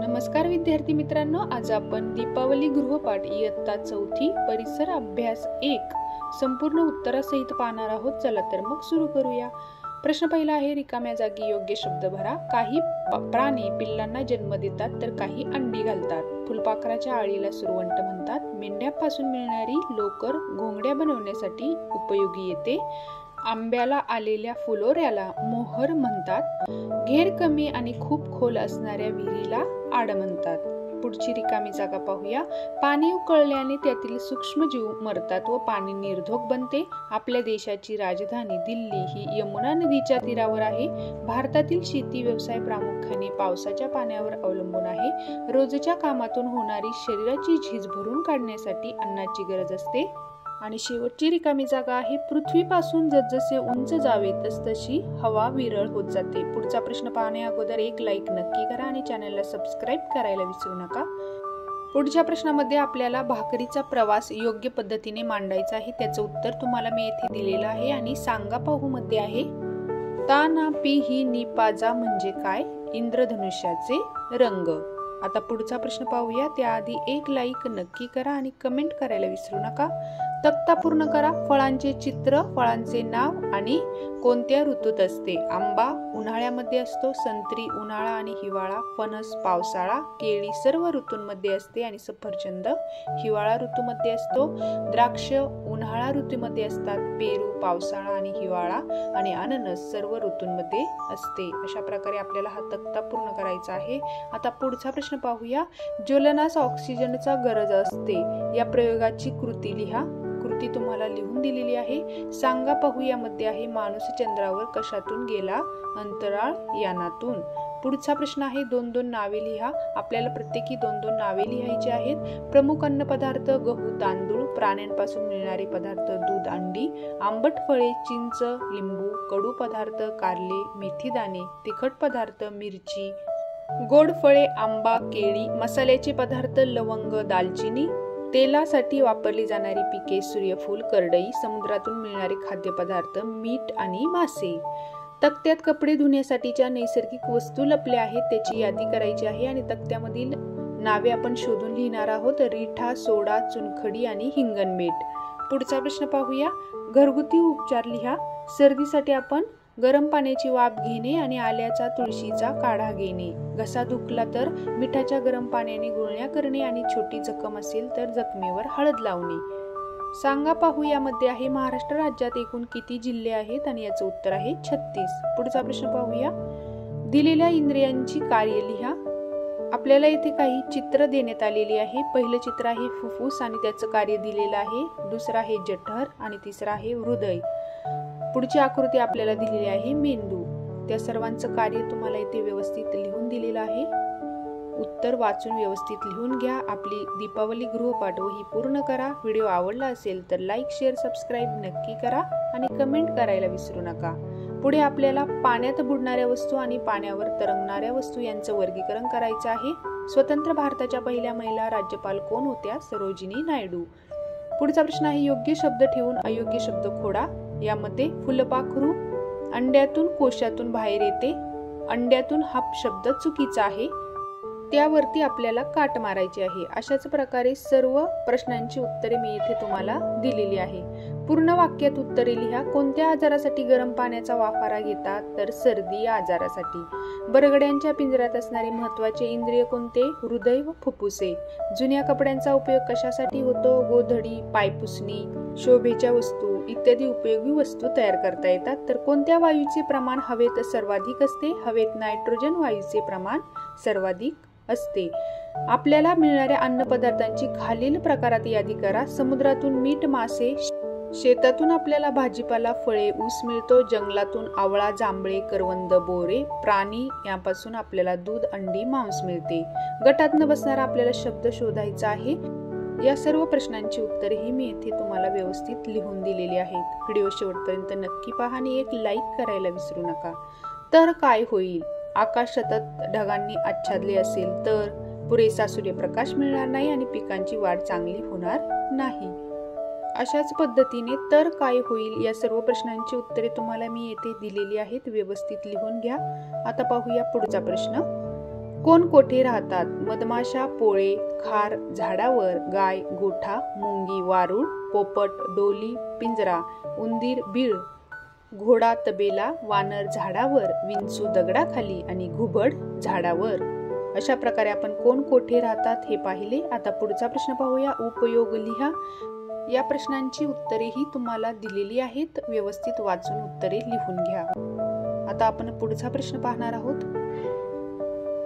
नमस्कार विद्यार्थी मित्रांनो, आज आपण दीपावली गृहपाठ इयत्ता 4 परिसर अभ्यास 1 संपूर्ण उत्तरासहित पाहणार आहोत। चला तर मग सुरू करूया। प्रश्न पहिला आहे, रिकाम्या जागी योग्य शब्द भरा। काही प्राणी पिल्लांना जन्म देतात तर काही अंडी घालतात। फुलपाखराच्या आळीला सुरवंट म्हणतात। मेंढ्यापासून मिळणारी लोकर घोंगड्या बनवण्यासाठी उपयोगी येते। आंब्याला आलेल्या फुलोऱ्याला मोहर म्हणतात। घेर कमी आणि खूप खोल असणाऱ्या विहिरीला आड म्हणतात। पुढची रिकामी जागा पाहूया। पाणी उकळल्याने त्यातील सूक्ष्मजीव मरतात व पाणी निर्धोक बनते। आपल्या देशाची राजधानी दिल्ली ही यमुना नदीच्या तीरावर आहे। भारतातील शेती व्यवसाय प्रामुख्याने पावसाच्या पाण्यावर अवलंबून आहे। रोजच्या कामातून होणारी शरीराची झीज भरून काढण्यासाठी अन्नाची गरज असते। आणि शेवटची रिकामी जागा आहे, पृथ्वीपासून जसजसे उंच जावे तसतशी हवा विरळ होत जाते। पुढचा प्रश्न पाहण्या अगोदर एक लाईक नक्की करा आणि चॅनलला सबस्क्राईब करायला विसरू नका। पुढच्या प्रश्नामध्ये आपल्याला भाकरीचा प्रवास योग्य पद्धतीने मांडायचा आहे। त्याचं उत्तर तुम्हाला मी येथे दिलेलं आहे आणि सांगा पाहू मध्ये आहे, ता ना पी ही नी पाजा म्हणजे काय? इंद्रधनुष्याचे रंग। आता पुढचा प्रश्न पाहूया, त्याआधी एक लाईक नक्की करा आणि कमेंट करायला विसरू नका। तक्ता पूर्ण करा। फळांचे चित्र, फळांचे नाव आणि कोणत्या ऋतूत असते? आंबा उन्हाळ्यामध्ये असतो, संत्री उन्हाळा आणि हिवाळा, फणस पावसाळा, केळी सर्व ऋतूंमध्ये असते आणि सफरचंद हिवाळा ऋतूमध्ये असतो। द्राक्ष उन्हाळा ऋतूमध्ये असतात, पेरू पावसाळा आणि हिवाळा आणि अननस सर्व ऋतूंमध्ये असते। अशा प्रकारे आपल्याला हा तक्ता पूर्ण करायचा आहे। आता पुढचा प्रश्न पाहूया, ज्वलनास ऑक्सिजनचा गरज असते। या प्रयोगाची कृती लिहा। कृती तुम्हाला लिहून दिलेली आहे। सांगा पाहू यामध्ये आहे, माणूस चंद्रावर कशातून गेला? अंतराळ यानातून। पुढचा प्रश्न आहे, 2-2 नावे लिहा। आपल्याला प्रत्येकी 2-2 नावे लिहायची आहेत। प्रमुख अन्न पदार्थ गहू तांदूळ, प्राण्यांपासून मिळणारे पदार्थ दूध अंडी, आंबट फळे चिंच लिंबू, कडू पदार्थ कारले मेथी दाणे, तिखट पदार्थ मिरची, गोड फळे आंबा केळी, मसाल्याचे पदार्थ लवंग दालचिनी, तेलासाठी वापरली जाणारी पिके सूर्यफूल करडई, समुद्रातून मिळणारे खाद्यपदार्थ मीठ आणि मासे। तक्त्यात कपडे धुण्यासाठीच्या नैसर्गिक वस्तू लपल्या आहेत, त्याची यादी करायची आहे आणि तक्त्यामधील नावे आपण शोधून लिहिणार आहोत। रिठा सोडा चुनखडी आणि हिंगणमीठ। पुढचा प्रश्न पाहूया, घरगुती उपचार लिहा। सर्दीसाठी आपण गरम पाण्याची वाफ घेणे आणि आल्याचा तुळशीचा काढा घेणे। घसा दुखला तर मिठाच्या गरम पाण्याने गुळण्या करणे आणि छोटी जखम असेल तर जखमेवर हळद लावणे। सांगा पाहू यामध्ये आहे, महाराष्ट्र राज्यात एकूण किती जिल्हे आहेत? आणि याचं उत्तर आहे 36। पुढचा प्रश्न पाहूया, दिलेल्या इंद्रियांची कार्य लिहा। आपल्याला इथे काही चित्र देण्यात आलेली आहे। पहिलं चित्र आहे फुफ्फुस आणि त्याचं कार्य दिलेलं आहे। दुसरं आहे जठर आणि तिसरं आहे हृदय। पुढची आकृती आपल्याला दिलेली आहे मेंदू। त्या सर्वांचं कार्य तुम्हाला इथे व्यवस्थित लिहून दिलेलं आहे। उत्तर वाचून व्यवस्थित लिहून घ्या। आपली दीपावली गृहपाठ वही पूर्ण करा। व्हिडिओ आवडला असेल तर लाईक शेअर सबस्क्राईब नक्की करा आणि कमेंट करायला विसरू नका। पुढे आपल्याला पाण्यात बुडणाऱ्या वस्तू आणि पाण्यावर तरंगणाऱ्या वस्तू यांचं वर्गीकरण करायचं आहे। स्वतंत्र भारताच्या पहिल्या महिला राज्यपाल कोण होत्या? सरोजिनी नायडू। पुढचा प्रश्न आहे, योग्य शब्द ठेवून अयोग्य शब्द खोडा। यामध्ये फुलपाखरू अंड्यातून कोशातून बाहेर येते। अंड्यातून हा शब्द चुकीचा आहे, त्यावरती आपल्याला काट मारायची आहे। अशाच प्रकारे सर्व प्रश्नांची उत्तरे मी इथे तुम्हाला दिलेली आहे। पूर्ण वाक्यात उत्तरे लिहा। कोणत्या आजारासाठी गरम पाण्याचा वाफारा घेतात? तर सर्दी या आजारासाठी। बरगड्यांच्या पिंजऱ्यात असणारे महत्वाचे इंद्रिय कोणते? हृदय व फुफ्फुसे। जुन्या कपड्यांचा उपयोग कशासाठी होतो? गोधडी पायपुसणी शोभेच्या वस्तू इत्यादी उपयोगी वस्तू तयार करता येतात। तर कोणत्या वायूचे प्रमाण हवेत सर्वाधिक असते? हवेत नायट्रोजन वायूचे प्रमाण सर्वाधिक असते। आपल्याला मिळणाऱ्या अन्न पदार्थांची खालील प्रकारात यादी करा। समुद्रातून मीठ मासे, शेतातून आपल्याला भाजीपाला फळे ऊस मिळतो, जंगलातून आवळा जांभळे करवंद बोरे, प्राणी यापासून आपल्याला दूध अंडी मांस मिळते। गटात न बसणारा आपल्याला शब्द शोधायचा आहे। या सर्व प्रश्नांची उत्तरे ही मी येथे तुम्हाला व्यवस्थित लिहून दिलेली आहेत। व्हिडिओ शेवटपर्यंत नक्की पहा आणि एक लाईक करायला विसरू नका। तर काय होईल? आकाश सतत ढगांनी आच्छादले असेल तर पुरेसा सूर्यप्रकाश मिळणार नाही आणि पिकांची वाढ चांगली होणार नाही। अशाच पद्धतीने तर काय होईल या सर्व प्रश्नांची उत्तरे तुम्हाला मी येथे दिलेली आहेत, व्यवस्थित लिहून घ्या। आता पाहूया पुढचा प्रश्न। कोण कोठे राहतात? मधमाशा, पोळे, खार झाडावर, गाय, गोठा, मुंगी, वारूळ, पोपट, डोली, पिंजरा, उंदीर, बीळ, घोडा, तबेला, वानर झाडावर, विंचू दगडाखाली आणि घुबड झाडावर. अशा प्रकारे आपण कोण कोठे राहतात हे पाहिले. आता पुढचा प्रश्न पाहूया. उपयोग लिहा. या प्रश्नांची उत्तरेही तुम्हाला दिलेली आहेत. व्यवस्थित वाचून उत्तरे लिहून घ्या. आता आपण पुढचा प्रश्न पाहणार आहोत.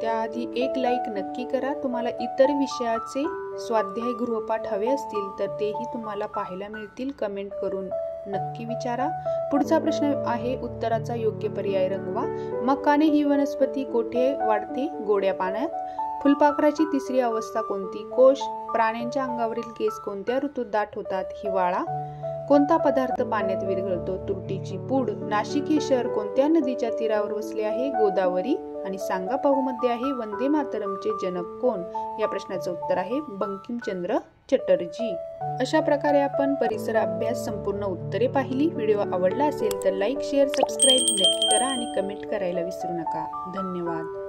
त्याआधी एक लाईक नक्की करा. तुम्हाला इतर विषयाचे स्वाध्याय गृहपाठ हवे असतील तर तेही तुम्हाला पाहायला मिळतील. कमेंट करून नक्की विचारा. पुढचा प्रश्न आहे उत्तराचा योग्य पर्याय रंगवा. मकाने ही वनस्पती कोठे वाढते? गोड्या पाण्यात. फुलपाखराची तिसरी अवस्था कोणती? कोश. प्राण्यांच्या अंगावरील केस कोणत्या ऋतूत दाट होतात? हिवाळा. कोणता पदार्थ पाण्यात विरघळतो? तुरटीची पूड. नाशिक हे शहर कोणत्या नदीच्या तीरावर वसले आहे? गोदावरी. आणि सांगा पाहू मध्ये आहे वंदे मातरमचे जनक कोण? या प्रश्नाचं उत्तर आहे बंकिमचंद्र चटर्जी. अशा प्रकारे आपण परिसर अभ्यास संपूर्ण उत्तरे पाहिली. व्हिडिओ आवडला असेल तर लाईक, शेअर, सबस्क्राईब नक्की करा आणि कमेंट करायला विसरू नका. धन्यवाद.